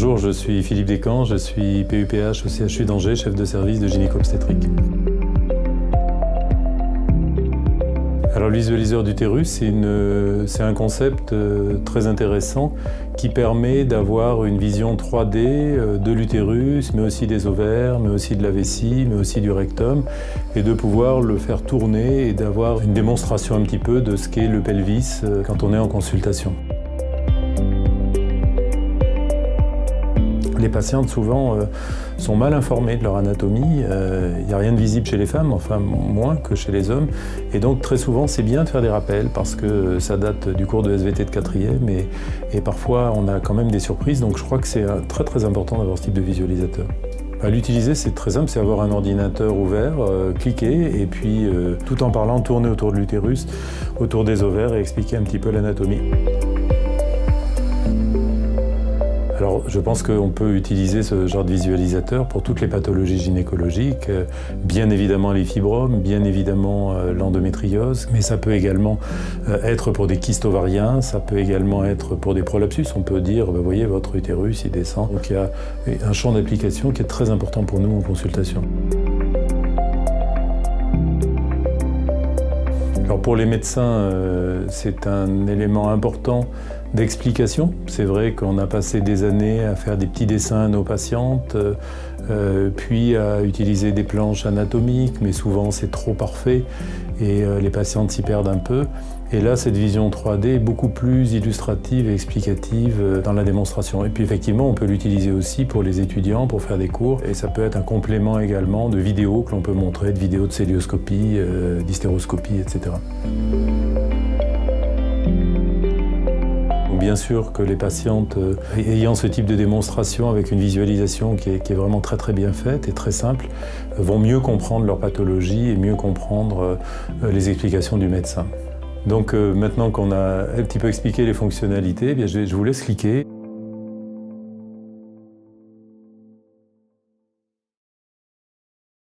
Bonjour, je suis Philippe Descamps, je suis PUPH au CHU d'Angers, chef de service de gynéco-obstétrique. Alors le visualiseur d'utérus, c'est un concept très intéressant qui permet d'avoir une vision 3D de l'utérus, mais aussi des ovaires, mais aussi de la vessie, mais aussi du rectum, et de pouvoir le faire tourner et d'avoir une démonstration un petit peu de ce qu'est le pelvis quand on est en consultation. Les patientes, souvent, sont mal informées de leur anatomie. Il n'y a rien de visible chez les femmes, enfin moins que chez les hommes. Et donc, très souvent, c'est bien de faire des rappels parce que ça date du cours de SVT de 4e et parfois, on a quand même des surprises. Donc, je crois que c'est très, très important d'avoir ce type de visualisateur. À l'utiliser, c'est très simple, c'est avoir un ordinateur ouvert, cliquer et puis, tout en parlant, tourner autour de l'utérus, autour des ovaires et expliquer un petit peu l'anatomie. Alors, je pense qu'on peut utiliser ce genre de visualisateur pour toutes les pathologies gynécologiques, bien évidemment les fibromes, bien évidemment l'endométriose, mais ça peut également être pour des kystes ovariens, ça peut également être pour des prolapsus. On peut dire, vous voyez, votre utérus, il descend. Donc il y a un champ d'application qui est très important pour nous en consultation. Alors pour les médecins, c'est un élément important d'explication. C'est vrai qu'on a passé des années à faire des petits dessins à nos patientes, puis à utiliser des planches anatomiques, mais souvent c'est trop parfait et les patientes s'y perdent un peu. Et là, cette vision 3D est beaucoup plus illustrative et explicative dans la démonstration. Et puis effectivement, on peut l'utiliser aussi pour les étudiants, pour faire des cours. Et ça peut être un complément également de vidéos que l'on peut montrer, de vidéos de célioscopie, d'hystéroscopie, etc. Bien sûr que les patientes ayant ce type de démonstration avec une visualisation qui est vraiment très très bien faite et très simple vont mieux comprendre leur pathologie et mieux comprendre les explications du médecin. Donc maintenant qu'on a un petit peu expliqué les fonctionnalités, eh bien, je vous laisse cliquer.